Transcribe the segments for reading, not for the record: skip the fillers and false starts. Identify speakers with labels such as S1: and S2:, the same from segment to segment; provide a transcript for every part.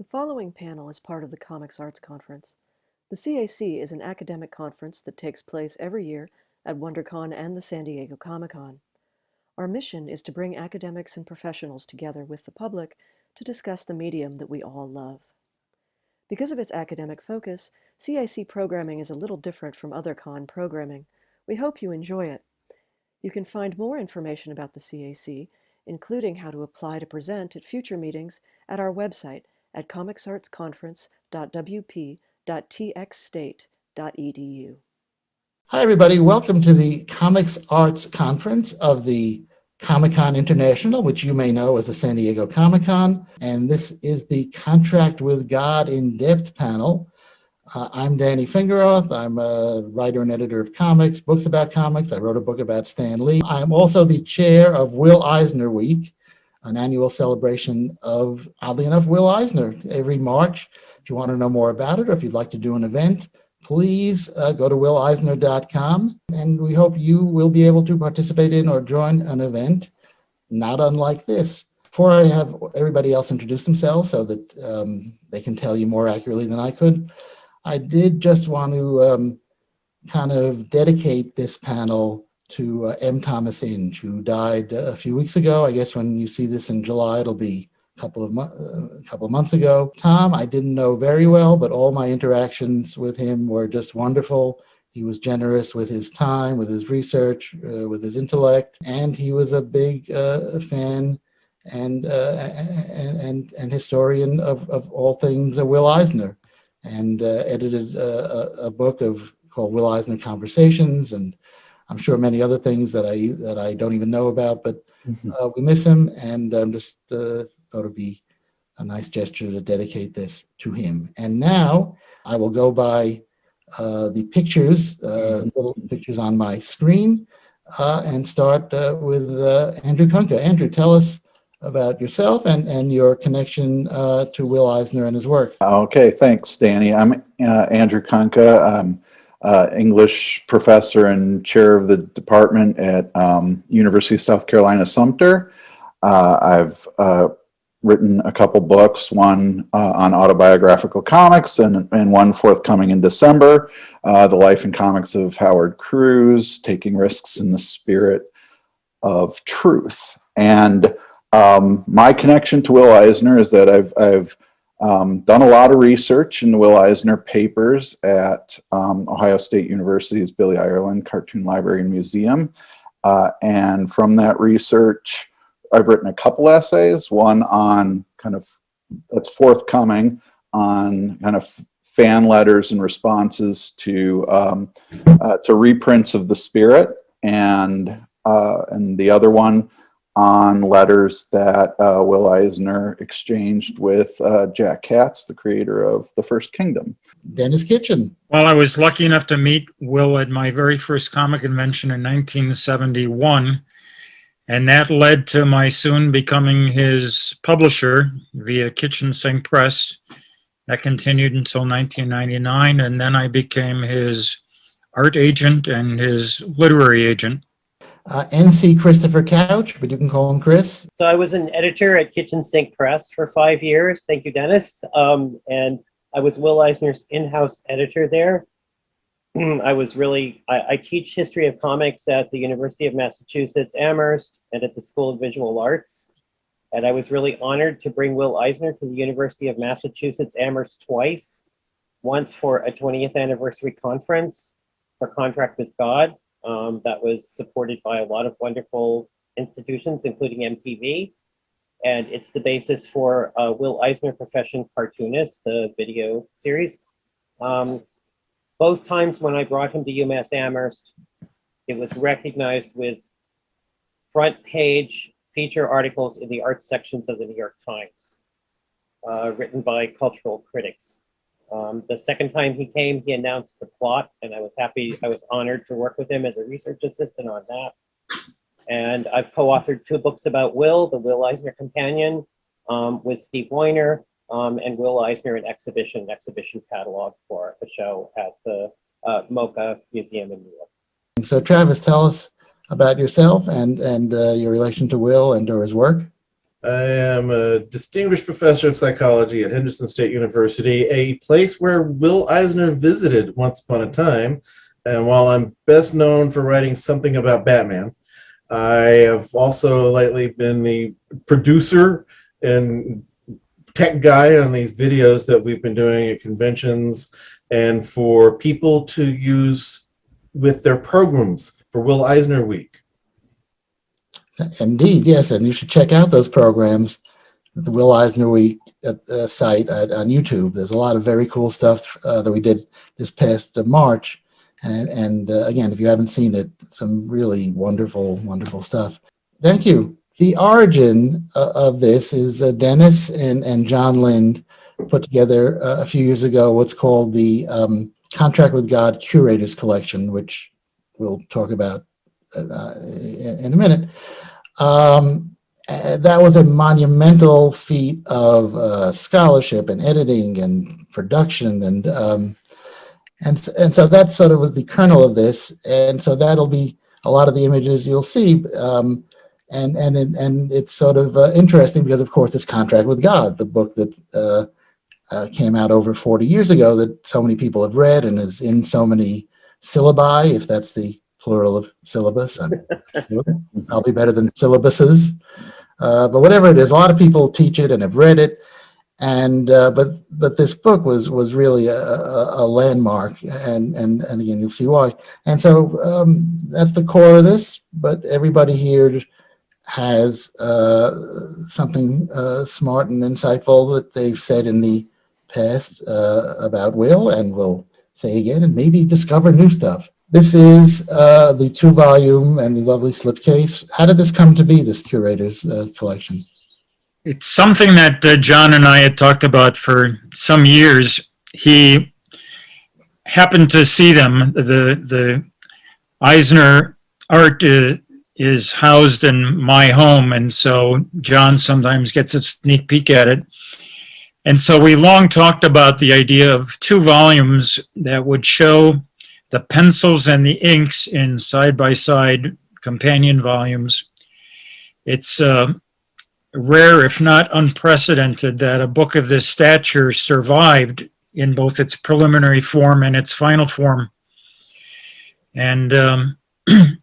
S1: following panel is part of the Comics Arts Conference. The CAC is an academic conference that takes place every year at WonderCon and the San Diego Comic-Con. Our mission is to bring academics and professionals together with the public to discuss the medium that we all love. Because of its academic focus, CIC programming is a little different from other con programming. We hope you enjoy it. You can find more information about the CAC, including how to apply to present at future meetings, at our website at comicsartsconference.wp.txstate.edu.
S2: Hi, everybody. Welcome to the Comics Arts Conference of the Comic-Con International, which you may know as the San Diego Comic-Con. And this is the Contract with God in Depth panel. I'm Danny Fingeroth. I'm a writer and editor of comics, books about comics. I wrote a book about Stan Lee. I'm also the chair of Will Eisner Week, an annual celebration of, oddly enough, Will Eisner every March. If you want to know more about it or if you'd like to do an event, please go to willeisner.com, and we hope you will be able to participate in or join an event not unlike this. Before I have everybody else introduce themselves so that they can tell you more accurately than I could, I did just want to kind of dedicate this panel to M. Thomas Inge, who died a few weeks ago. I guess when you see this in July, it'll be a couple of months ago. Tom, I didn't know very well, but all my interactions with him were just wonderful. He was generous with his time, with his research, with his intellect, and he was a big fan and historian of all things Will Eisner, and edited a book called Will Eisner Conversations, and I'm sure many other things that I don't even know about, but we miss him, and just thought it'd be a nice gesture to dedicate this to him. And now I will go by the pictures, little pictures on my screen, and start with Andrew Kunka. Andrew, tell us about yourself and your connection to Will Eisner and his work.
S3: Okay, thanks, Danny. I'm Andrew Kunka. I'm English professor and chair of the department at University of South Carolina Sumter. I've written a couple books, one on autobiographical comics and one forthcoming in December, The Life and Comics of Howard Cruse, Taking Risks in the Spirit of Truth. And my connection to Will Eisner is that I've done a lot of research in the Will Eisner papers at Ohio State University's Billy Ireland Cartoon Library and Museum. And from that research, I've written a couple essays, one on that's forthcoming, on kind of fan letters and responses to reprints of The Spirit, and the other one on letters that Will Eisner exchanged with Jack Katz, the creator of The First Kingdom.
S2: Denis Kitchen.
S4: Well, I was lucky enough to meet Will at my very first comic convention in 1971, and that led to my soon becoming his publisher via Kitchen Sink Press. That continued until 1999, and then I became his art agent and his literary agent.
S2: NC Christopher Couch, but you can call him Chris.
S5: So I was an editor at Kitchen Sink Press for 5 years. Thank you, Dennis. And I was Will Eisner's in-house editor there. I teach history of comics at the University of Massachusetts Amherst and at the School of Visual Arts. And I was really honored to bring Will Eisner to the University of Massachusetts Amherst twice. Once for a 20th anniversary conference for Contract with God. That was supported by a lot of wonderful institutions, including MTV. And it's the basis for Will Eisner Profession Cartoonist, the video series. Both times when I brought him to UMass Amherst, it was recognized with front page feature articles in the arts sections of the New York Times, written by cultural critics. The second time he came, he announced the plot, and I was honored to work with him as a research assistant on that. And I've co-authored 2 books about Will, the Will Eisner Companion, with Steve Weiner, and Will Eisner, an exhibition catalog for a show at the MoCA Museum in New York.
S2: So Travis, tell us about yourself and your relation to Will and or his work.
S6: I am a distinguished professor of psychology at Henderson State University, a place where Will Eisner visited once upon a time. And while I'm best known for writing something about Batman, I have also lately been the producer and tech guy on these videos that we've been doing at conventions and for people to use with their programs for Will Eisner Week.
S2: Indeed, yes, and you should check out those programs at the Will Eisner Week site on YouTube. There's a lot of very cool stuff that we did this past March, and again, if you haven't seen it, some really wonderful, wonderful stuff. Thank you. The origin of this is Dennis and John Lind put together a few years ago what's called the Contract with God Curators Collection, which we'll talk about in a minute. That was a monumental feat of scholarship and editing and production, and so that sort of was the kernel of this, and so that'll be a lot of the images you'll see, and it's sort of interesting because, of course, it's Contract with God, the book that came out over 40 years ago that so many people have read and is in so many syllabi, if that's the plural of syllabus. I'm sure. Probably better than syllabuses. But whatever it is, a lot of people teach it and have read it. And but this book was really a landmark, and again you'll see why. And so that's the core of this. But everybody here has something smart and insightful that they've said in the past about Will, and will say again, and maybe discover new stuff. This is the 2-volume and the lovely slipcase. How did this come to be, this Curators Collection?
S4: It's something that John and I had talked about for some years. He happened to see them. The Eisner art is housed in my home, and so John sometimes gets a sneak peek at it. And so we long talked about the idea of 2 volumes that would show the pencils and the inks in side-by-side companion volumes. It's rare, if not unprecedented, that a book of this stature survived in both its preliminary form and its final form. And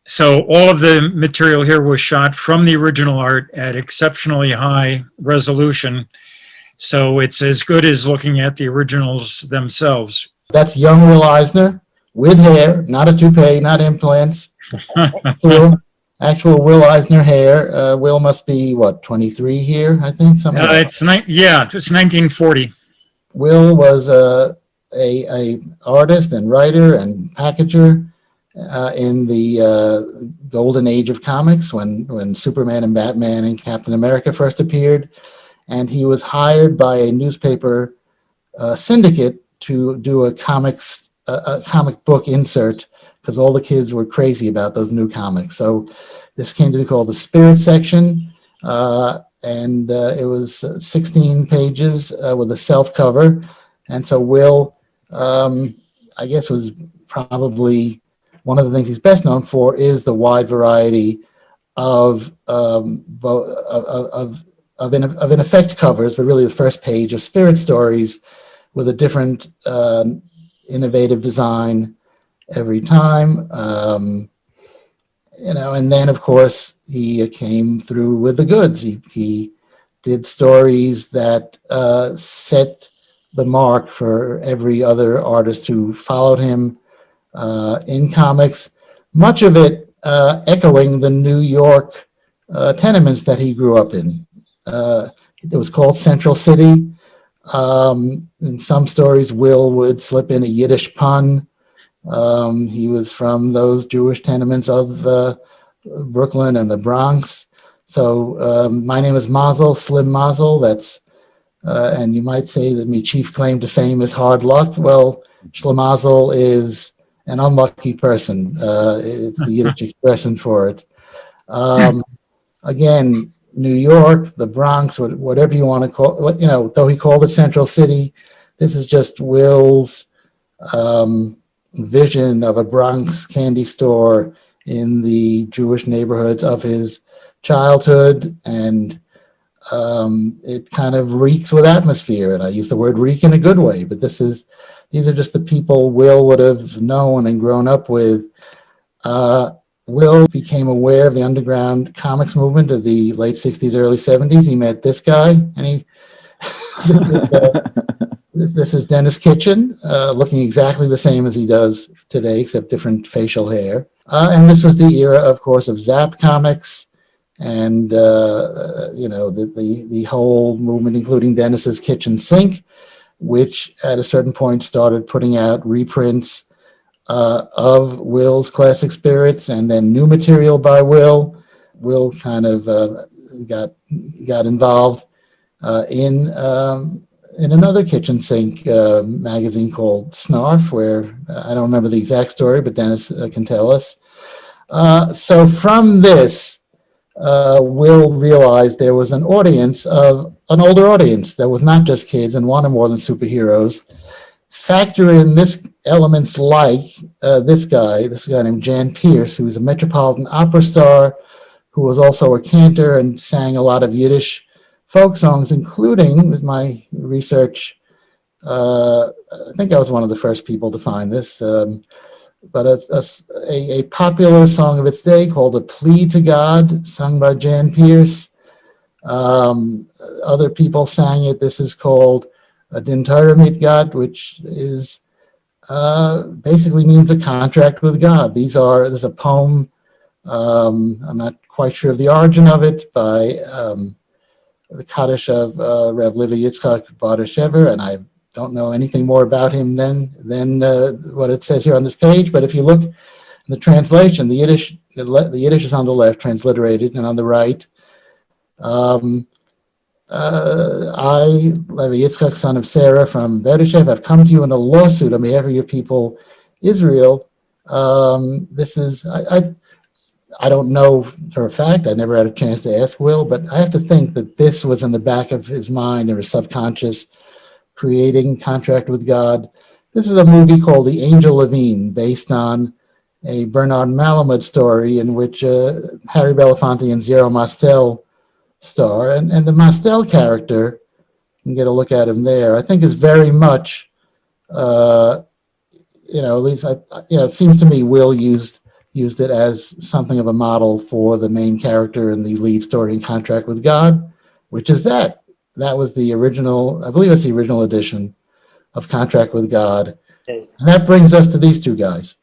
S4: so all of the material here was shot from the original art at exceptionally high resolution. So it's as good as looking at the originals themselves.
S2: That's young Will Eisner with hair, not a toupee, not implants. Actual Will Eisner hair. Will must be, what, 23 here, I think? Something like
S4: it's 1940.
S2: Will was a artist and writer and packager in the golden age of comics when Superman and Batman and Captain America first appeared. And he was hired by a newspaper syndicate to do a comic book insert because all the kids were crazy about those new comics. So this came to be called the Spirit section, and it was 16 pages with a self cover. And so Will, I guess, was probably one of the things he's best known for is the wide variety of in effect covers, but really the first page of Spirit stories with a different innovative design every time. And then of course he came through with the goods. He did stories that set the mark for every other artist who followed him in comics, much of it echoing the New York tenements that he grew up in. It was called Central City. In some stories, Will would slip in a Yiddish pun. He was from those Jewish tenements of Brooklyn and the Bronx. So my name is Mazel, Slim Mazel. That's and you might say that my chief claim to fame is hard luck. Well, Shlemazel is an unlucky person. It's the Yiddish expression for it. Again, New York, the Bronx, whatever you want to call it, though he called it Central City, this is just Will's vision of a Bronx candy store in the Jewish neighborhoods of his childhood. And It kind of reeks with atmosphere, and I use the word reek in a good way, but these are just the people Will would have known and grown up with. Will became aware of the underground comics movement of the late 60s, early 70s. He met this guy, and this is Denis Kitchen, looking exactly the same as he does today, except different facial hair. And this was the era, of course, of Zap Comics, and the whole movement, including Denis's Kitchen Sink, which at a certain point started putting out reprints of Will's classic spirits, and then new material by Will. Will kind of got involved in another kitchen sink magazine called Snarf, where I don't remember the exact story, but Denis can tell us. So from this, Will realized there was an older audience that was not just kids and wanted more than superheroes. Factor in this elements like this guy named Jan Pierce, who was a Metropolitan Opera star, who was also a cantor and sang a lot of Yiddish folk songs, including, with my research, I think I was one of the first people to find this, but a popular song of its day called A Plea to God, sung by Jan Pierce. Other people sang it. This is called a Din Torah mit Gott, which is basically means a contract with God. There's a poem, I'm not quite sure of the origin of it, by the Kaddish of Rev. Levi Yitzchak Bardashever, and I don't know anything more about him than what it says here on this page. But if you look in the translation, the Yiddish is on the left, transliterated, and on the right, I, Levi Yitzchak, son of Sarah from Bereshev, have come to you in a lawsuit on behalf of your people, Israel. This is, I don't know for a fact, I never had a chance to ask Will, but I have to think that this was in the back of his mind or his subconscious, creating contract with God. This is a movie called The Angel Levine, based on a Bernard Malamud story in which Harry Belafonte and Zero Mostel star, and the Mostel character, you can get a look at him there, I think is very much, at least, it seems to me Will used it as something of a model for the main character in the lead story in Contract with God, which is that was the original, I believe it's the original edition of Contract with God. And that brings us to these two guys.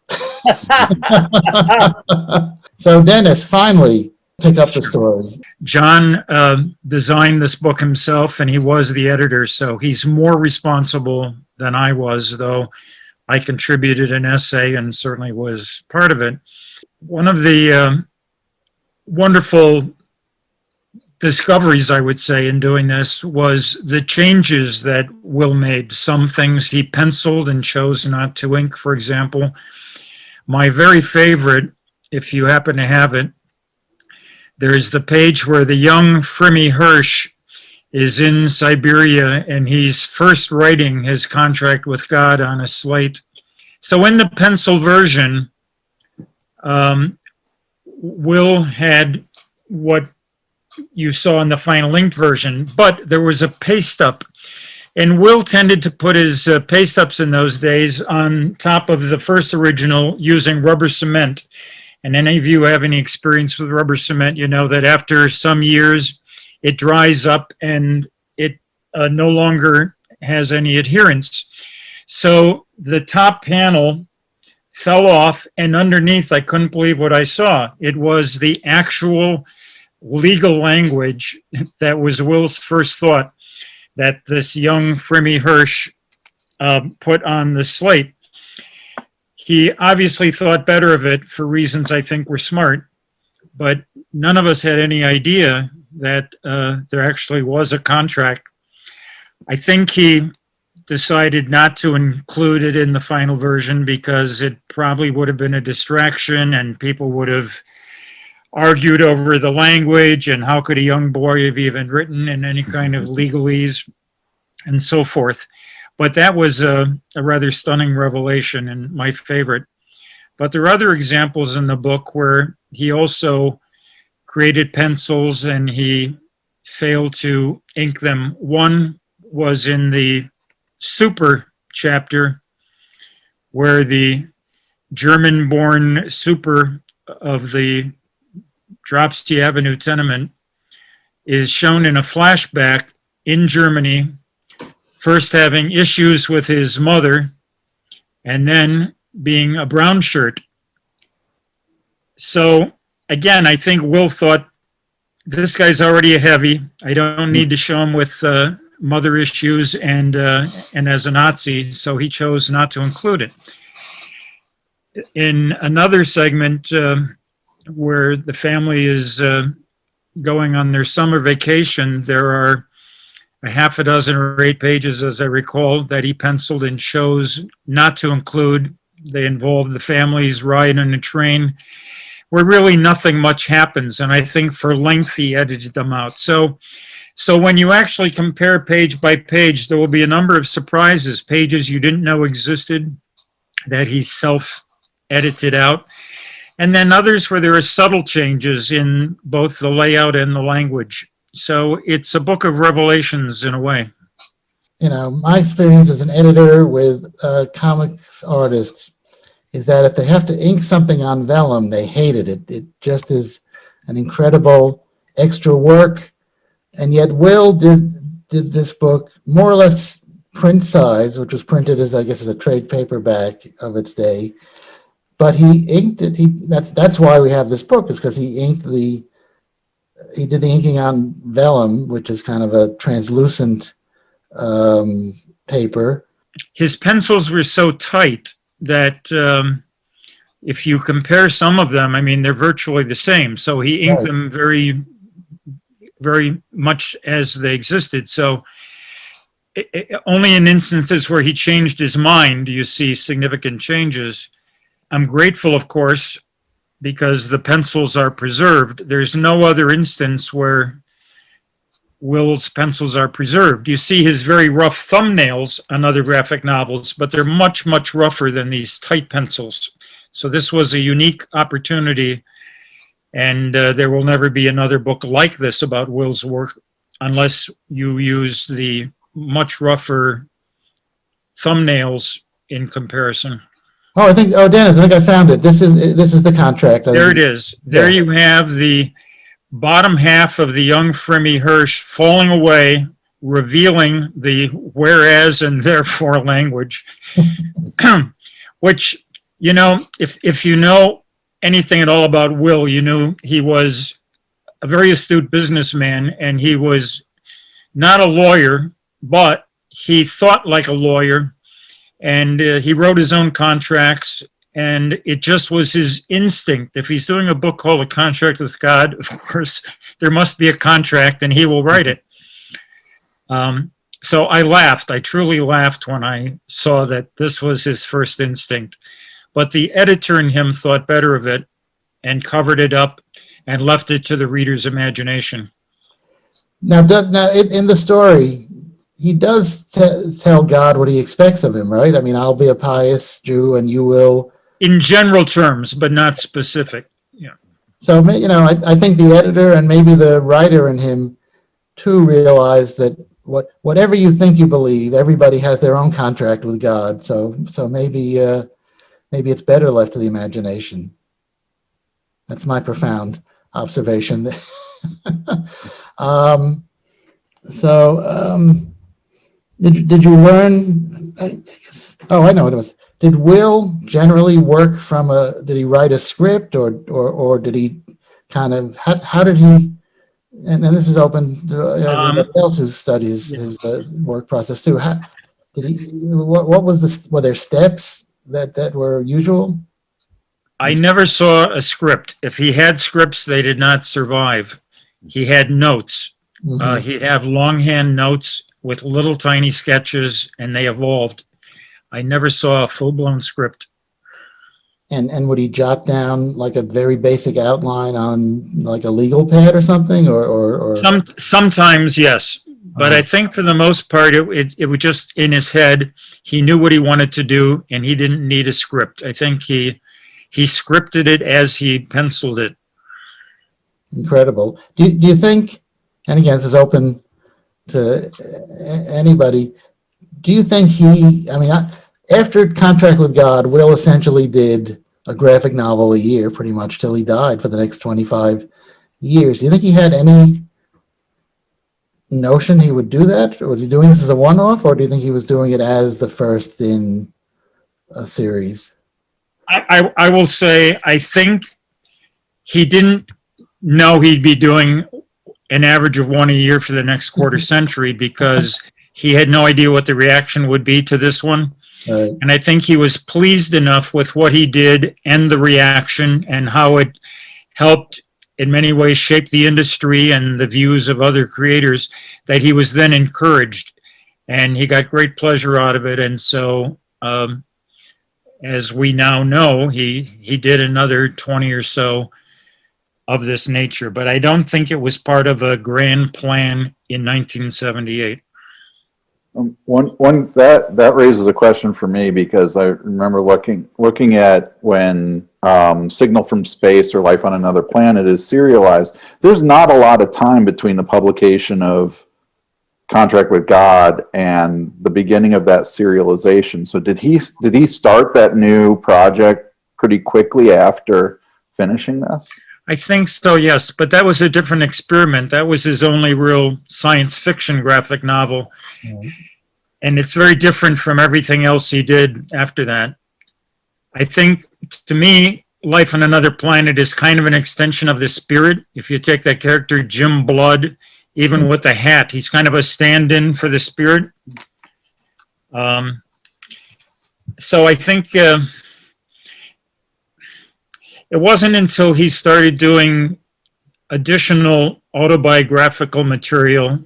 S2: So Denis, finally, pick up the story.
S4: John designed this book himself, and he was the editor, so he's more responsible than I was, though I contributed an essay and certainly was part of it. One of the wonderful discoveries, I would say, in doing this was the changes that Will made. Some things he penciled and chose not to ink, for example. My very favorite, if you happen to have it, there's the page where the young Frimi Hirsch is in Siberia and he's first writing his contract with God on a slate. So in the pencil version, Will had what you saw in the final inked version, but there was a paste up. And Will tended to put his paste ups in those days on top of the first original using rubber cement. And any of you have any experience with rubber cement, you know that after some years, it dries up and it no longer has any adherence. So the top panel fell off, and underneath, I couldn't believe what I saw. It was the actual legal language that was Will's first thought that this young Frimi Hirsch put on the slate. He obviously thought better of it for reasons I think were smart, but none of us had any idea that there actually was a contract. I think he decided not to include it in the final version because it probably would have been a distraction and people would have argued over the language and how could a young boy have even written in any kind of legalese and so forth. But that was a rather stunning revelation and my favorite. But there are other examples in the book where he also created pencils and he failed to ink them. One was in the super chapter, where the German-born super of the Dropsy Avenue tenement is shown in a flashback in Germany, first having issues with his mother and then being a brown shirt. So again, I think Will thought, this guy's already a heavy. I don't need to show him with mother issues and as a Nazi, so he chose not to include it. In another segment where the family is going on their summer vacation, there are a half a dozen or 8 pages, as I recall, that he penciled and chose not to include. They involve the family's ride on a train, where really nothing much happens, and I think for length he edited them out. So when you actually compare page by page, there will be a number of surprises, pages you didn't know existed that he self-edited out, and then others where there are subtle changes in both the layout and the language. So it's a book of revelations in a way.
S2: You know, my experience as an editor with comics artists is that if they have to ink something on vellum, they hate it. It just is an incredible extra work. And yet Will did this book more or less print size, which was printed as, I guess, as a trade paperback of its day. But he inked it. That's why we have this book, is because he did the inking on vellum, which is kind of a translucent paper.
S4: His pencils were so tight that if you compare some of them, I mean, they're virtually the same. So he inked them very, very much as they existed. So only in instances where he changed his mind do you see significant changes. I'm grateful, of course, because the pencils are preserved. There's no other instance where Will's pencils are preserved. You see his very rough thumbnails on other graphic novels, but they're much, much rougher than these tight pencils. So this was a unique opportunity, and there will never be another book like this about Will's work unless you use the much rougher thumbnails in comparison.
S2: Oh, Dennis, I think I found it. This is the contract.
S4: There it is. There you have the bottom half of the young Frimmy Hirsch falling away, revealing the whereas and therefore language, which, you know, if you know anything at all about Will, you knew he was a very astute businessman, and he was not a lawyer, but he thought like a lawyer. And he wrote his own contracts, and it just was his instinct. If he's doing a book called A Contract with God, of course, there must be a contract, and he will write it. So I laughed. I truly laughed when I saw that this was his first instinct. But the editor in him thought better of it and covered it up and left it to the reader's imagination.
S2: Now in the story, he does tell God what he expects of him, right? I mean, I'll be a pious Jew and you will.
S4: In general terms, but not specific. Yeah.
S2: So, you know, I think the editor and maybe the writer in him too realize that whatever you think you believe, everybody has their own contract with God. So maybe it's better left to the imagination. That's my profound observation. Did you learn? I guess, I know what it was. Did Will generally work did he write a script or did he kind of, how did he, and this is open to everybody else who studies his work process too. Were there steps that were usual?
S4: I never saw a script. If he had scripts, they did not survive. He had notes. Mm-hmm. He'd have longhand notes with little tiny sketches, and they evolved. I never saw a full-blown script.
S2: And would he jot down like a very basic outline on like a legal pad or something, or?
S4: Sometimes yes, but I think for the most part it was just in his head. He knew what he wanted to do, and he didn't need a script. I think he scripted it as he penciled it.
S2: Incredible. Do you think and again, this is open to anybody. Do you think after Contract with God, Will essentially did a graphic novel a year pretty much till he died for the next 25 years. Do you think he had any notion he would do that? Or was he doing this as a one-off, or do you think he was doing it as the first in a series?
S4: I will say, I think he didn't know he'd be doing an average of one a year for the next quarter century, because he had no idea what the reaction would be to this one.
S2: Right.
S4: And I think he was pleased enough with what he did and the reaction and how it helped in many ways shape the industry and the views of other creators, that he was then encouraged, and he got great pleasure out of it. And so, as we now know, he did another 20 or so of this nature, but I don't think it was part of a grand plan in 1978.
S3: One that raises a question for me, because I remember looking at when Signal from Space or Life on Another Planet is serialized. There's not a lot of time between the publication of Contract with God and the beginning of that serialization. So did he start that new project pretty quickly after finishing this?
S4: I think so, yes, but that was a different experiment. That was his only real science fiction graphic novel.
S2: Mm-hmm.
S4: And it's very different from everything else he did after that. I think, to me, Life on Another Planet is kind of an extension of the Spirit. If you take that character, Jim Blood, even with the hat, he's kind of a stand-in for the Spirit. So I think it wasn't until he started doing additional autobiographical material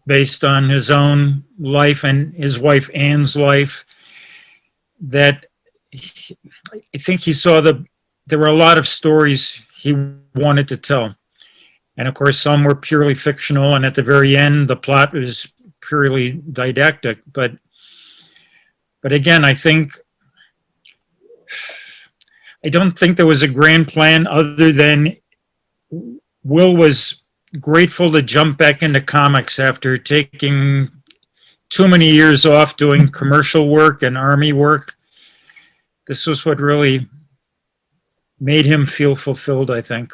S4: based on his own life and his wife Anne's life that I think he saw there were a lot of stories he wanted to tell. And of course, some were purely fictional, and at the very end, the plot was purely didactic. But again, I don't think there was a grand plan other than Will was grateful to jump back into comics after taking too many years off doing commercial work and Army work. This was what really made him feel fulfilled, I think.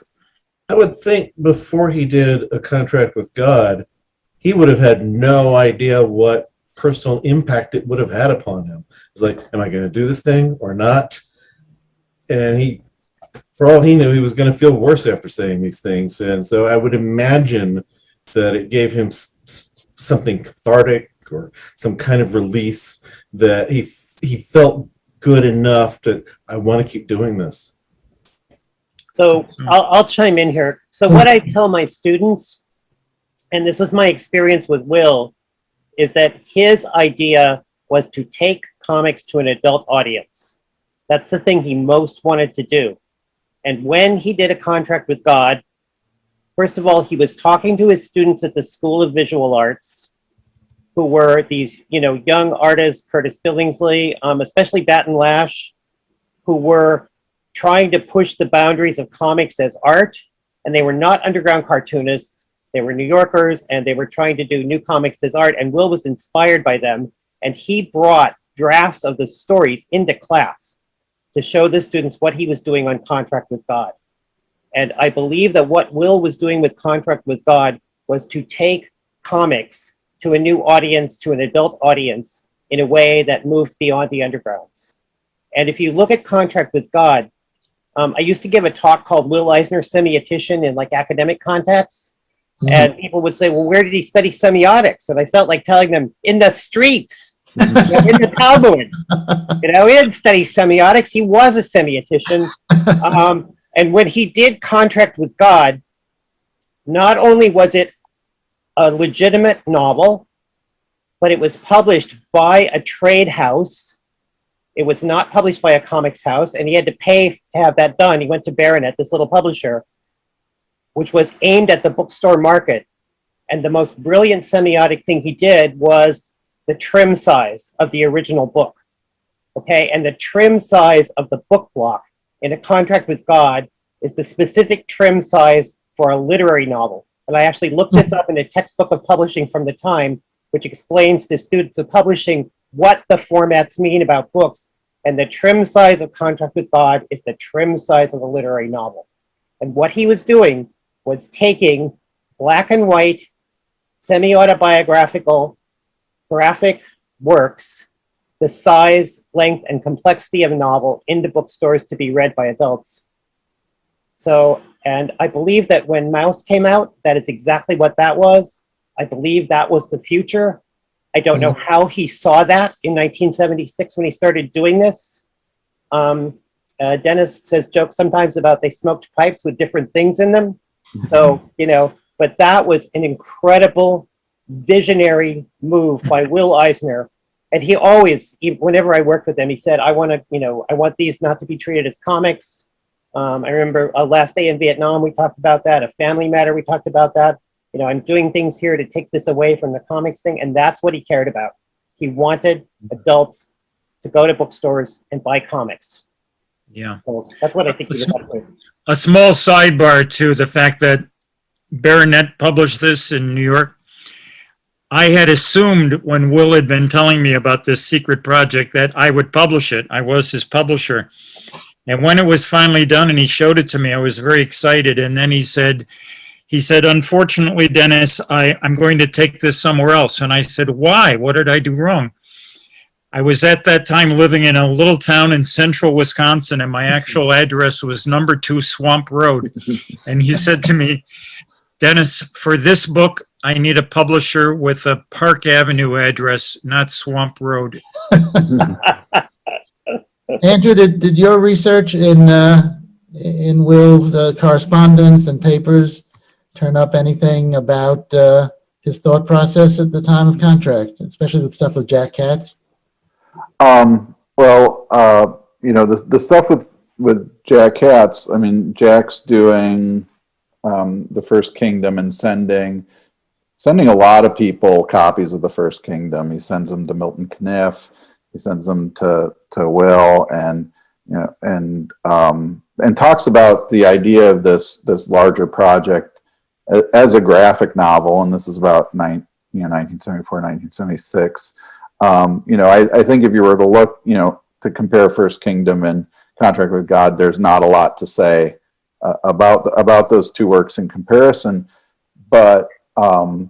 S6: I would think before he did A Contract with God, he would have had no idea what personal impact it would have had upon him. It's like, am I going to do this thing or not? And he, for all he knew, he was going to feel worse after saying these things. And so I would imagine that it gave him something cathartic or some kind of release, that he felt good enough to, I want to keep doing this.
S5: So I'll chime in here. So what I tell my students, and this was my experience with Will, is that his idea was to take comics to an adult audience. That's the thing he most wanted to do. And when he did A Contract with God, first of all, he was talking to his students at the School of Visual Arts, who were these, young artists, Curtis Billingsley, especially Batten Lash, who were trying to push the boundaries of comics as art. And they were not underground cartoonists. They were New Yorkers, and they were trying to do new comics as art. And Will was inspired by them. And he brought drafts of the stories into class to show the students what he was doing on Contract with God. And I believe that what Will was doing with Contract with God was to take comics to a new audience, to an adult audience, in a way that moved beyond the undergrounds. And if you look at Contract with God, I used to give a talk called Will Eisner Semiotician in academic contexts. Mm-hmm. And people would say, well, where did he study semiotics? And I felt like telling them, in the streets, in the Talmud. He didn't study semiotics. He was a semiotician. And when he did Contract with God, not only was it a legitimate novel, but it was published by a trade house. It was not published by a comics house, and he had to pay to have that done. He went to Baronet, this little publisher, which was aimed at the bookstore market. And the most brilliant semiotic thing he did was the trim size of the original book. Okay, and the trim size of the book block in A Contract with God is the specific trim size for a literary novel. And I actually looked this up in a textbook of publishing from the time, which explains to students of publishing what the formats mean about books. And the trim size of Contract with God is the trim size of a literary novel. And what he was doing was taking black and white, semi-autobiographical, graphic works, the size, length, and complexity of a novel into bookstores to be read by adults. So, and I believe that when Mouse came out, that is exactly what that was. I believe that was the future. I don't know how he saw that in 1976 when he started doing this. Dennis says jokes sometimes about they smoked pipes with different things in them. So, you know, but that was an incredible visionary move by Will Eisner. And he always, whenever I worked with him, he said, I want to, you know, I want these not to be treated as comics. I remember Last Day in Vietnam, we talked about that. A Family Matter, we talked about that. You know, I'm doing things here to take this away from the comics thing. And that's what he cared about. He wanted adults to go to bookstores and buy comics.
S4: Yeah.
S5: So that's what I think he was up to.
S4: A small sidebar to the fact that Baronet published this in New York. I had assumed when Will had been telling me about this secret project that I would publish it. I was his publisher. And when it was finally done and he showed it to me, I was very excited. And then he said, unfortunately, Dennis, I'm going to take this somewhere else. And I said, why? What did I do wrong? I was at that time living in a little town in central Wisconsin, and my actual address was number 2 Swamp Road. And he said to me, Dennis, for this book, I need a publisher with a Park Avenue address, not Swamp Road.
S2: Andrew, did your research in Will's correspondence and papers turn up anything about his thought process at the time of contract, especially the stuff with Jack Katz?
S3: You know, the stuff with Jack Katz, I mean, Jack's doing the First Kingdom and sending a lot of people copies of the First Kingdom. He sends them to Milton Caniff. He sends them to Will, and you know, and talks about the idea of this larger project as a graphic novel, and this is about 1974, 1976. You know, I think if you were to look, you know, to compare First Kingdom and Contract with God, there's not a lot to say about those two works in comparison. But you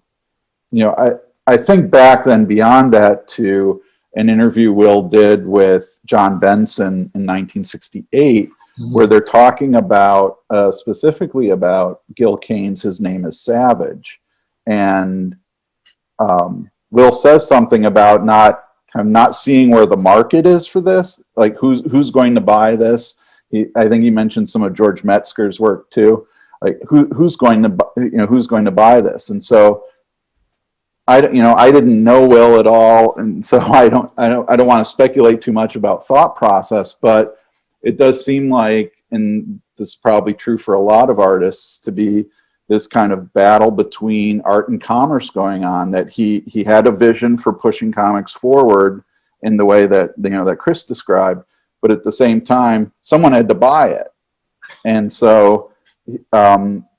S3: know, I think back then beyond that to an interview Will did with John Benson in 1968, where they're talking about specifically about Gil Kane's His Name is Savage, and Will says something about not seeing where the market is for this, like who's going to buy this. I think he mentioned some of George Metzger's work too, like who's going to buy this. And so I didn't know Will at all, and so I don't want to speculate too much about thought process, but it does seem like, and this is probably true for a lot of artists, to be this kind of battle between art and commerce going on, that he had a vision for pushing comics forward in the way that, you know, that Chris described, but at the same time someone had to buy it. And so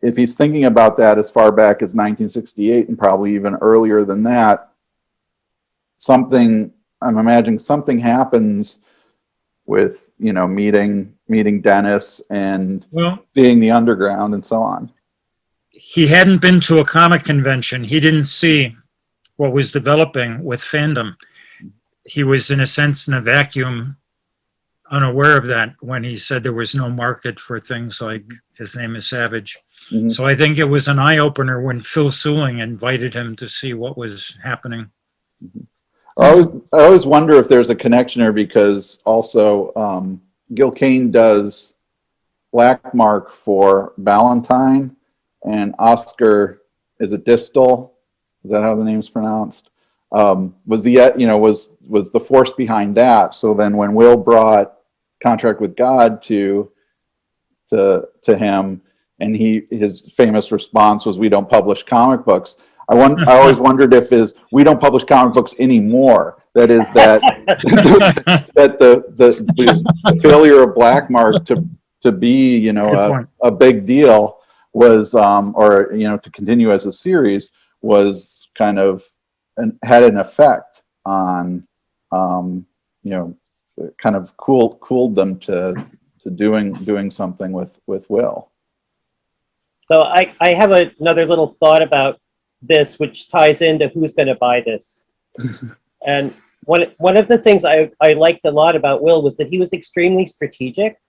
S3: if he's thinking about that as far back as 1968 and probably even earlier than that, I'm imagining something happens with, you know, meeting Dennis and seeing the underground and so on.
S4: He hadn't been to a comic convention. He didn't see what was developing with fandom. He was, in a sense, in a vacuum, unaware of that when he said there was no market for things like His Name is Savage. Mm-hmm. So I think it was an eye-opener when Phil Suling invited him to see what was happening.
S3: Mm-hmm. I always wonder if there's a connection there, because also Gil Kane does Black Mark for Ballantine, and Oscar, is it Distel? Is that how the name's pronounced? Was the force behind that. So then when Will brought Contract with God to him, and his famous response was, "We don't publish comic books." I always wondered if we don't publish comic books anymore. That is that the failure of Black Mark to be, you know, a big deal was, or to continue as a series, was kind of had an effect on, kind of cooled them to doing something with Will.
S5: So I have another little thought about this, which ties into who's going to buy this. And one of the things I liked a lot about Will was that he was extremely strategic.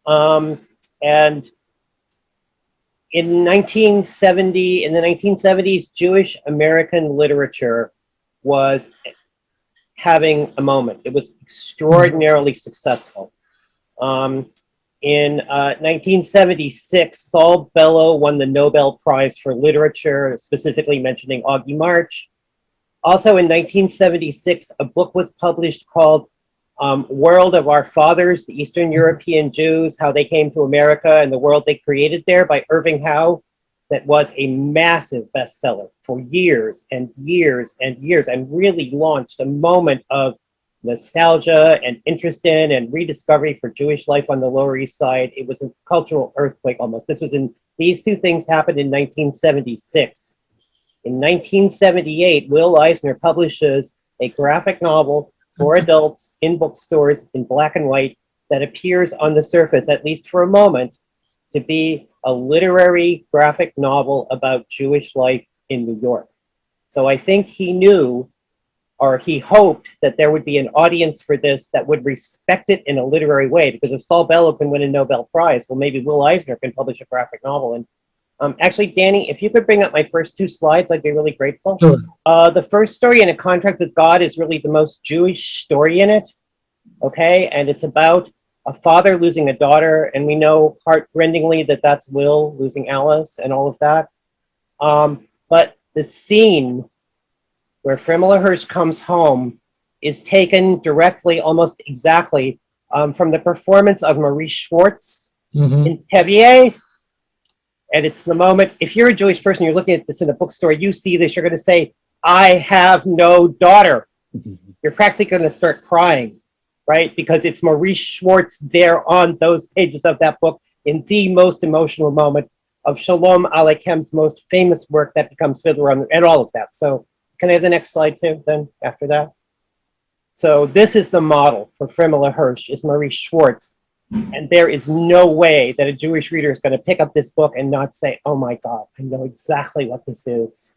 S5: And in the 1970s, Jewish American literature was having a moment. It was extraordinarily successful. In 1976, Saul Bellow won the Nobel Prize for Literature, specifically mentioning Augie March. Also in 1976, a book was published called World of Our Fathers, the Eastern European Jews, How They Came to America and the World They Created There by Irving Howe, that was a massive bestseller for years and years and years, and really launched a moment of nostalgia and interest in and rediscovery for Jewish life on the Lower East Side. It was a cultural earthquake almost. These two things happened in 1976. In 1978, Will Eisner publishes a graphic novel for adults in bookstores in black and white that appears on the surface, at least for a moment, to be a literary graphic novel about Jewish life in New York. So I think he knew, or he hoped, that there would be an audience for this that would respect it in a literary way, because if Saul Bellow can win a Nobel Prize, well, maybe Will Eisner can publish a graphic novel. And actually, Danny, if you could bring up my first two slides, I'd be really grateful.
S2: Sure.
S5: The first story, In a Contract with God, is really the most Jewish story in it, okay? And it's about a father losing a daughter, and we know heartrendingly that that's Will losing Alice and all of that. But the scene where Fremela Hirsch comes home is taken directly, almost exactly, from the performance of Marie Schwartz in Tevier. And it's the moment, if you're a Jewish person, you're looking at this in a bookstore, you see this, you're going to say, I have no daughter. You're practically going to start crying, right? Because it's Marie Schwartz there on those pages of that book in the most emotional moment of Shalom Aleichen's most famous work that becomes Fiddler on the, and all of that. So can I have the next slide too, then, after that? So this is the model for Fremela Hirsch, is Marie Schwartz. And there is no way that a Jewish reader is going to pick up this book and not say, oh my God, I know exactly what this is.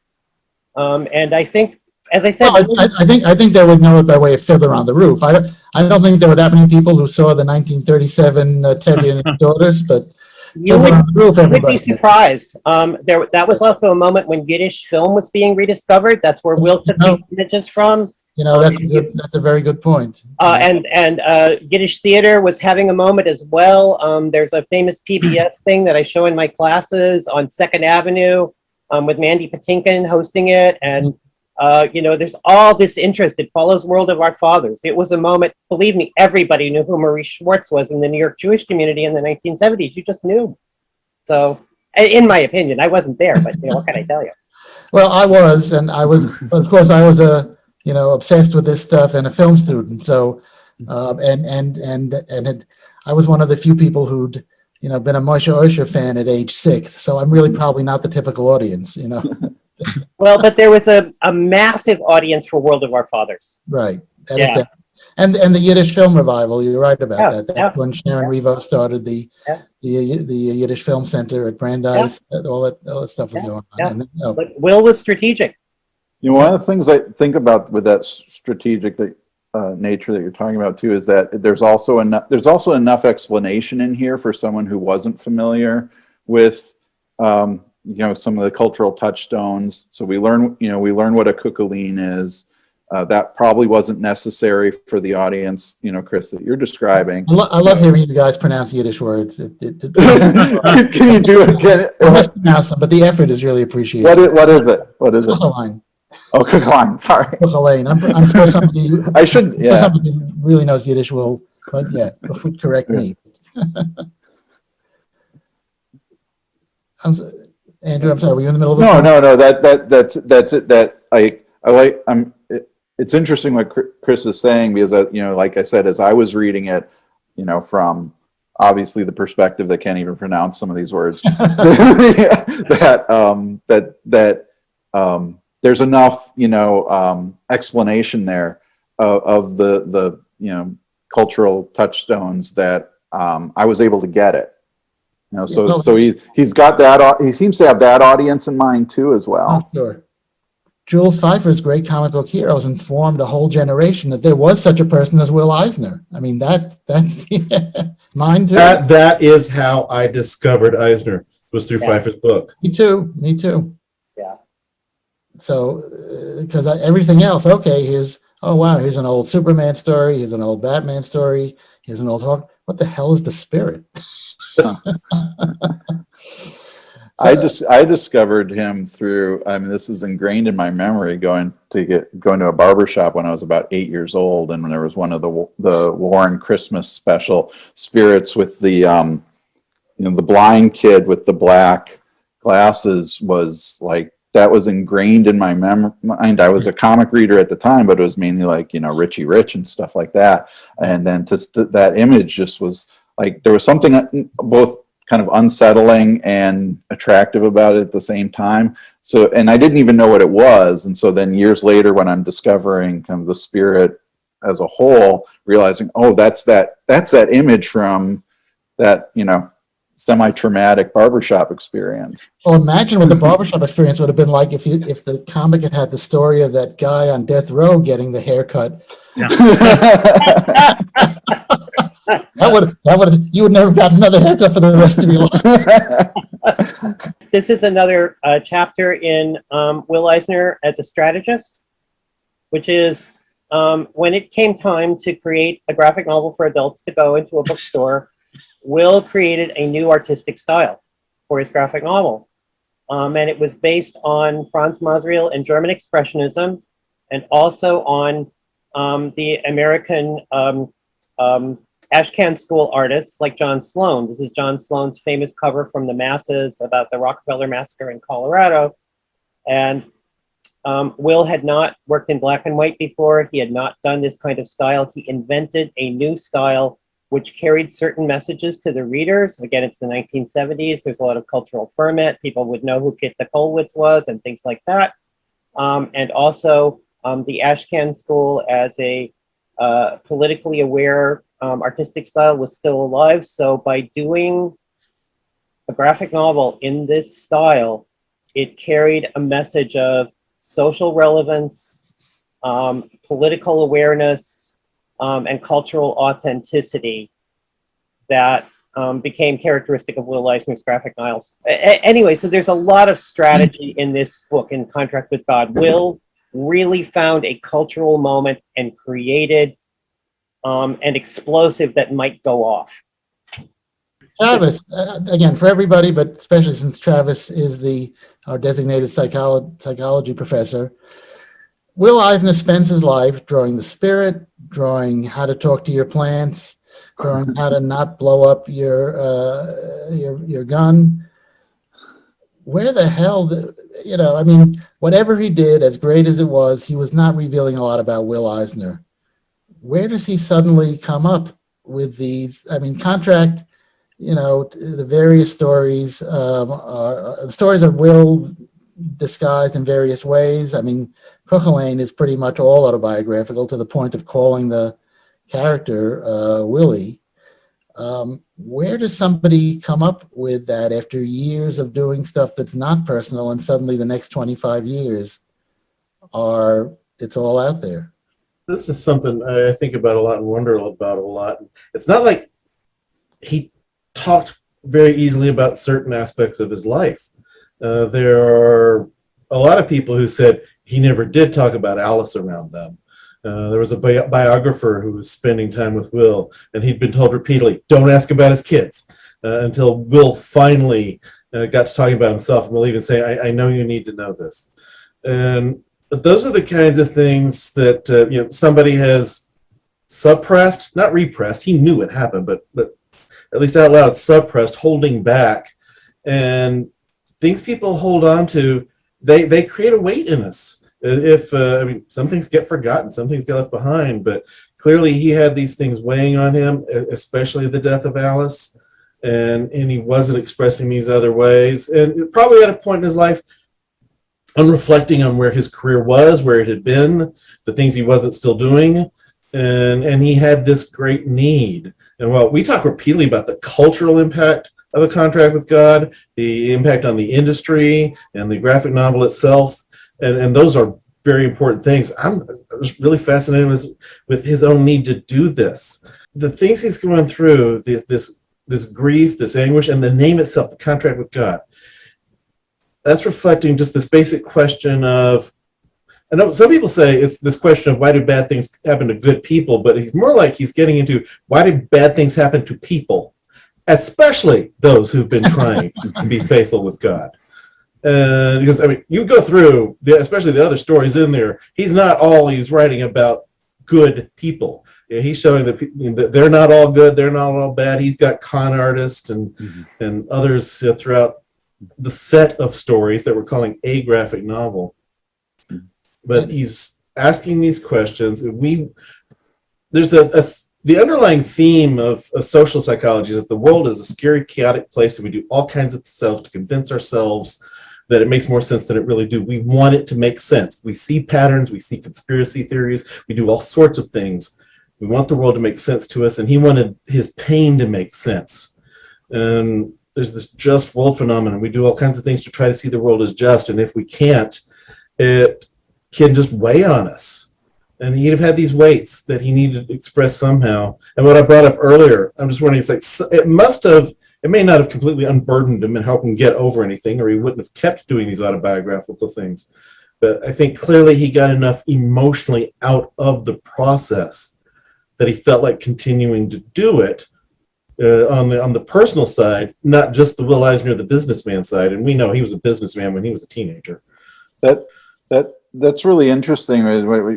S5: And I think, as I said,
S2: well, I think they would know it by way of Fiddler on the Roof. I don't think there were that many people who saw the 1937 Tevye and his Daughters, but
S5: you
S2: Fiddler on the Roof,
S5: would be
S2: everybody.
S5: surprised. That was also a moment when Yiddish film was being rediscovered. That's where Will took these images from.
S2: You know, that's a very good point.
S5: And Yiddish theater was having a moment as well. There's a famous PBS thing that I show in my classes on 2nd Avenue with Mandy Patinkin hosting it. And, there's all this interest. It follows World of Our Fathers. It was a moment, believe me, everybody knew who Marie Schwartz was in the New York Jewish community in the 1970s. You just knew. So, in my opinion, I wasn't there, but what can I tell you?
S2: Well, I was, and I was, of course, I was obsessed with this stuff and a film student. So, I was one of the few people who'd, been a Moshe Osher fan at age 6. So I'm really probably not the typical audience,
S5: Well, but there was a massive audience for World of Our Fathers.
S2: Right. That is that. And the Yiddish film revival, you're right about that. That's when Sharon Revo started the Yiddish Film Center at Brandeis. All that stuff was going on. And
S5: But Will was strategic.
S3: One of the things I think about with that strategic nature that you're talking about too is that there's also enough explanation in here for someone who wasn't familiar with some of the cultural touchstones. So we learn what a kukulin is. That probably wasn't necessary for the audience, Chris, that you're describing.
S2: I love hearing you guys pronounce Yiddish words.
S3: Can you do it again?
S2: I must pronounce them, but the effort is really appreciated.
S3: What is it?
S2: Kukulin.
S3: Oh, kukulin. Sorry.
S2: Kukulin. I'm sure somebody.
S3: I should. Yeah.
S2: Somebody who really knows Yiddish would correct me. Andrew, I'm sorry. Were you in the middle of
S3: No. That's it. It's interesting what Chris is saying because like I said, as I was reading it, from obviously the perspective that can't even pronounce some of these words, that there's enough, explanation there of the cultural touchstones that I was able to get it. So he's got that. He seems to have that audience in mind too, as well.
S2: Oh, sure. Jules Feiffer's great comic book heroes informed a whole generation that there was such a person as Will Eisner. I mean, that's mine too.
S6: That is how I discovered Eisner, was through Feiffer's book.
S2: Me too.
S5: Yeah.
S2: So, because everything else, okay, here's an old Superman story, here's an old Batman story, here's an old Hawk. What the hell is the Spirit?
S3: I discovered him through, this is ingrained in my memory, going to a barber shop when I was about 8 years old, and when there was one of the Warren Christmas special spirits with the the blind kid with the black glasses, was like, that was ingrained in my mind. I was a comic reader at the time, but it was mainly like, Richie Rich and stuff like that. And then that image just was like, there was something both kind of unsettling and attractive about it at the same time. So, and I didn't even know what it was. And so then years later, when I'm discovering kind of the Spirit as a whole, realizing, oh, that's that image from that, semi-traumatic barbershop experience.
S2: Well, imagine what the barbershop experience would have been like if the comic had the story of that guy on death row getting the haircut.
S4: Yeah.
S2: You would never got another haircut for the rest of your life.
S5: This is another chapter in Will Eisner as a strategist, which is when it came time to create a graphic novel for adults to go into a bookstore, Will created a new artistic style for his graphic novel. And it was based on Franz Masriel and German Expressionism, and also on the American Ashcan School artists like John Sloan. This is John Sloan's famous cover from The Masses about the Rockefeller Massacre in Colorado. And Will had not worked in black and white before. He had not done this kind of style. He invented a new style which carried certain messages to the readers. Again, it's the 1970s. There's a lot of cultural ferment. People would know who Kit the Kolwitz was and things like that. And also the Ashcan School as a politically aware artistic style was still alive. So by doing a graphic novel in this style, it carried a message of social relevance, political awareness, and cultural authenticity that became characteristic of Will Eisner's graphic novels. Anyway, so there's a lot of strategy in this book, In Contract with God. Will really found a cultural moment and created an explosive that might go off.
S2: Travis, again, for everybody, but especially since Travis is our designated psychology professor, Will Eisner spends his life drawing the Spirit, drawing how to talk to your plants, drawing how to not blow up your gun. Where the hell, whatever he did, as great as it was, he was not revealing a lot about Will Eisner. Where does he suddenly come up with these? Contract, the various stories, the stories of Will disguised in various ways. Cuchulainn is pretty much all autobiographical to the point of calling the character Willie. Where does somebody come up with that after years of doing stuff that's not personal, and suddenly the next 25 years it's all out there?
S6: This is something I think about a lot and wonder about a lot. It's not like he talked very easily about certain aspects of his life. There are a lot of people who said he never did talk about Alice around them. There was a biographer who was spending time with Will, and he'd been told repeatedly, don't ask about his kids, until Will finally got to talking about himself, and Will even say, I know you need to know this. But those are the kinds of things that somebody has suppressed, not repressed. He knew it happened, but at least out loud suppressed, holding back. And things people hold on to, they create a weight in us. If I mean, some things get forgotten, some things get left behind, but clearly he had these things weighing on him, especially the death of Alice, and he wasn't expressing these other ways. And probably at a point in his life, on reflecting on where his career was, where it had been, the things he wasn't still doing, and he had this great need. And while we talk repeatedly about the cultural impact of A Contract with God, the impact on the industry and the graphic novel itself, and those are very important things. I was really fascinated with his own need to do this. The things he's going through, this grief, this anguish, and the name itself, The Contract with God, that's reflecting just this basic question of, I know some people say it's this question of why do bad things happen to good people, but he's more like he's getting into why do bad things happen to people, especially those who've been trying to be faithful with God. Because, I mean, you go through, especially the other stories in there, he's not always writing about good people. Yeah, he's showing that they're not all good, they're not all bad. He's got con artists and others throughout the set of stories that we're calling a graphic novel. But he's asking these questions. There's the underlying theme of social psychology is that the world is a scary, chaotic place, and we do all kinds of stuff to convince ourselves that it makes more sense than it really do. We want it to make sense. We see patterns, we see conspiracy theories, we do all sorts of things. We want the world to make sense to us, and he wanted his pain to make sense. And there's this just world phenomenon. We do all kinds of things to try to see the world as just, and if we can't, it can just weigh on us. And he'd have had these weights that he needed to express somehow. And what I brought up earlier, I'm just wondering, it's like, it may not have completely unburdened him and helped him get over anything, or he wouldn't have kept doing these autobiographical things. But I think clearly he got enough emotionally out of the process that he felt like continuing to do it on the personal side, not just the Will Eisner, the businessman side. And we know he was a businessman when he was a teenager.
S3: That's really interesting.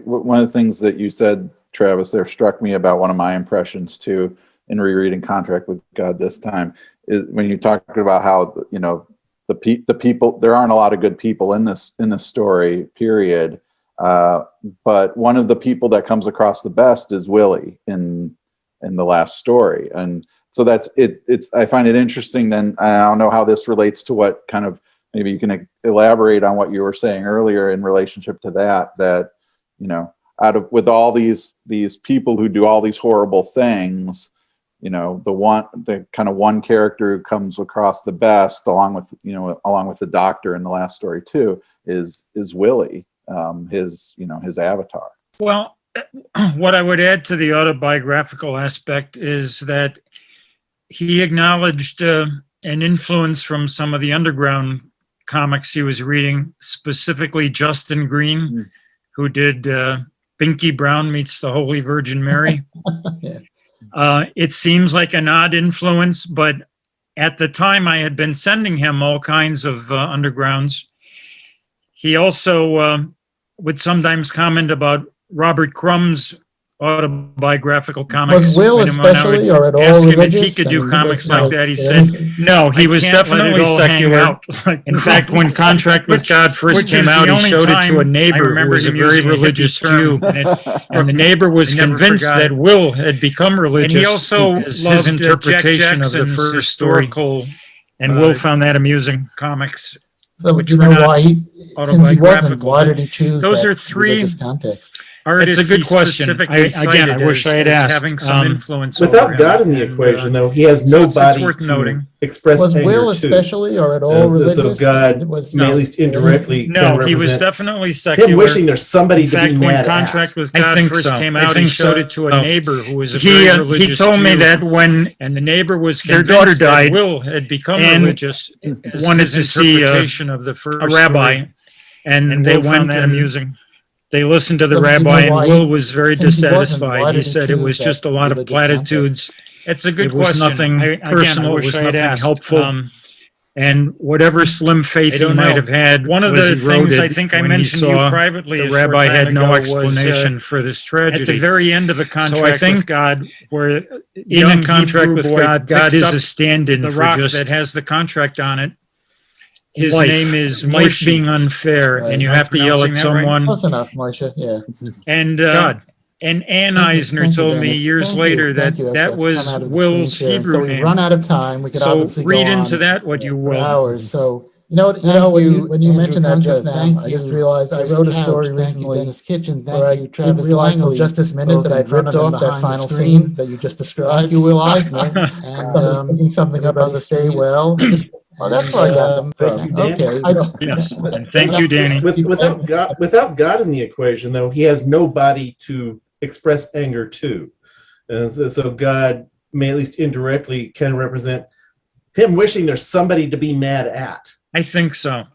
S3: One of the things that you said, Travis, there struck me about one of my impressions too in rereading Contract with God this time, is when you talked about how, you know, the people, there aren't a lot of good people in this story, period. But one of the people that comes across the best is Willie in the last story. And so that's it. I find it interesting then. I don't know how this relates to what kind of, maybe you can elaborate on what you were saying earlier in relationship to that, you know, with all these people who do all these horrible things, you know, the kind of one character who comes across the best, along with the doctor in the last story too, is Willie, his avatar.
S4: Well, what I would add to the autobiographical aspect is that he acknowledged an influence from some of the underground comics he was reading, specifically Justin Green, who did Binky Brown Meets the Holy Virgin Mary. Yeah. It seems like an odd influence, but at the time I had been sending him all kinds of undergrounds. He also would sometimes comment about Robert Crumb's autobiographical comics.
S2: Was Will especially, or at all
S4: ask him
S2: religious?
S4: if he could do comics like that. He said, no, he was definitely secular. In fact, when Contract with God first came out, he showed it to a neighbor who was a very religious Jew. And the neighbor was convinced that Will had become religious. And he also loved his interpretation of the first story. And Will found that amusing. Comics.
S2: So do you know why since he wasn't, why did he choose
S4: those
S2: that
S4: are three
S2: context?
S4: It's a good question. Again, I wish I had asked. Having some influence
S6: without God in the equation, though, he has nobody to express
S2: was
S6: anger
S2: Will
S6: to.
S2: especially, or at all religious?
S6: So God may at least indirectly.
S4: No, he was definitely secular.
S6: Him wishing there's somebody to be mad at.
S4: In fact, when Contract with God first came out, he showed it to a neighbor who was a very religious Jew. He told me that when the neighbor was convinced their daughter died, Will had become religious, wanted to see a rabbi, and they found that amusing. They listened to the rabbi, and Will was very dissatisfied. He said it was just a lot of platitudes. It's a good question. Nothing personal. It was nothing helpful. And whatever slim faith he might have had, one of the things I think I mentioned to you privately, the rabbi had no explanation for this tragedy. At the very end of the Contract with God, where in a Contract with God, God is a stand-in for just that has the contract on it. his
S2: Life.
S4: name is Life
S2: Moishi.
S4: Being Unfair,
S2: Right.
S4: and you
S2: Am I
S4: have to yell at
S2: pronouncing that right?
S4: someone.
S2: Close enough, Moisha. Yeah.
S4: And
S2: God.
S4: and Ann
S2: Thank you.
S4: Eisner
S2: Thank you,
S4: told me
S2: Dennis.
S4: years
S2: Thank
S4: later
S2: you.
S4: that
S2: Thank you.
S4: that
S2: I've come
S4: was
S2: out of the screen
S4: Will's
S2: sharing.
S4: Hebrew
S2: So we've
S4: name.
S2: run out of time. We could
S4: So
S2: obviously
S4: read
S2: go
S4: into
S2: on
S4: that what you
S2: for
S4: will.
S2: hours. So when you mentioned that just now, I just realized I wrote a story recently. Dennis Kitchen, where I didn't realize until just this minute that I'd ripped off that final scene that you just described. Thank you, Will Eisner. And picking something up on the stay well. Oh, that's where I got them from.
S6: Thank you, Danny.
S2: Okay.
S4: Yes, and thank you, Danny.
S6: Without God in the equation, though, he has nobody to express anger to. And so God may at least indirectly can represent him wishing there's somebody to be mad at.
S4: I think so.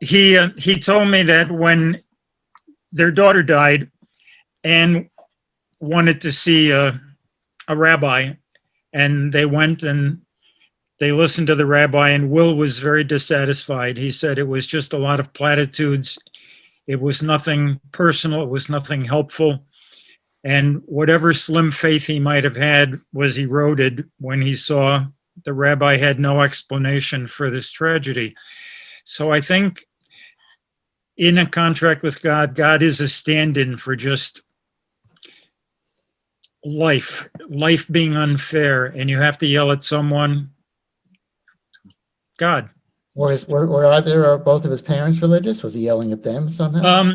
S4: He told me that when their daughter died, Anne wanted to see a rabbi, and they went and they listened to the rabbi, and Will was very dissatisfied. He said it was just a lot of platitudes. It was nothing personal. It was nothing helpful. And whatever slim faith he might have had was eroded when he saw the rabbi had no explanation for this tragedy. So I think in a contract with God, God is a stand-in for just life being unfair, and you have to yell at someone. God.
S2: Were either or both of his parents religious? Was he yelling at them somehow?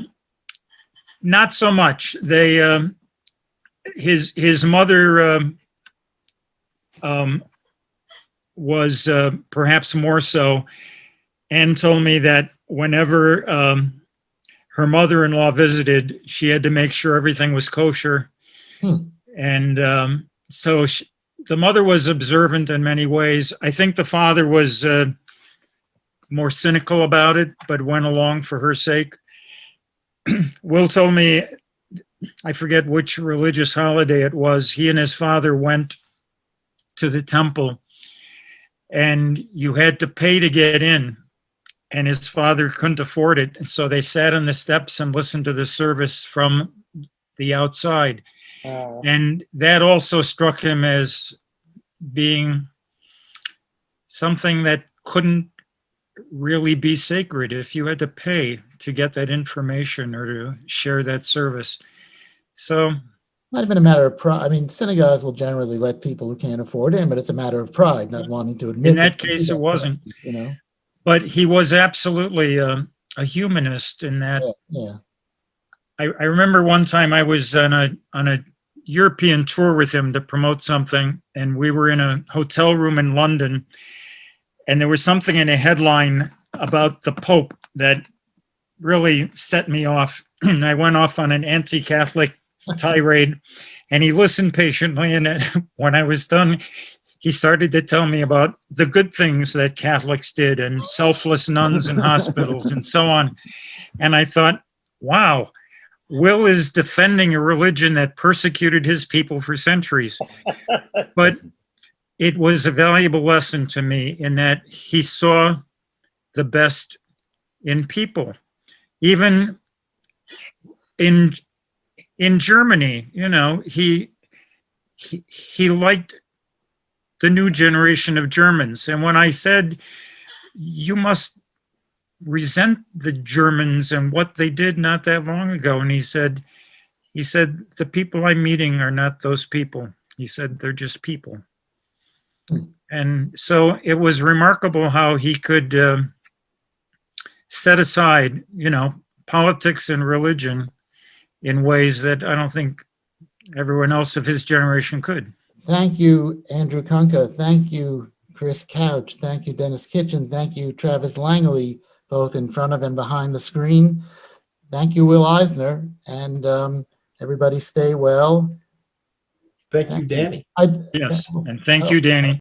S4: Not so much. His mother was perhaps more so. Anne told me that whenever her mother-in-law visited, she had to make sure everything was kosher. And so the mother was observant in many ways. I think the father was more cynical about it, but went along for her sake. Will told me, I forget which religious holiday it was, he and his father went to the temple, and you had to pay to get in, and his father couldn't afford it. And so they sat on the steps and listened to the service from the outside. And that also struck him as being something that couldn't really be sacred if you had to pay to get that information or to share that service. So
S2: might have been a matter of pride. I mean, synagogues will generally let people who can't afford in, but it's a matter of pride, not wanting to admit.
S4: In that case, it wasn't.
S2: You know,
S4: but he was absolutely a humanist in that.
S2: Yeah.
S4: I remember one time I was on a European tour with him to promote something, and we were in a hotel room in London, and there was something in a headline about the Pope that really set me off. And I went off on an anti-Catholic tirade, and he listened patiently. And when I was done, he started to tell me about the good things that Catholics did and selfless nuns in hospitals and so on. And I thought, wow, Will is defending a religion that persecuted his people for centuries. But it was a valuable lesson to me in that he saw the best in people. Even in Germany, you know, he liked the new generation of Germans. And when I said, you must resent the Germans and what they did not that long ago, and he said, the people I'm meeting are not those people. He said, they're just people. And so it was remarkable how he could set aside, you know, politics and religion in ways that I don't think everyone else of his generation could.
S2: Thank you, Andrew Kunka. Thank you, Chris Couch. Thank you, Denis Kitchen. Thank you, Travis Langley, both in front of and behind the screen. Thank you, Will Eisner. And everybody stay well.
S6: Thank you, Danny.
S4: Yes, and thank you, Danny.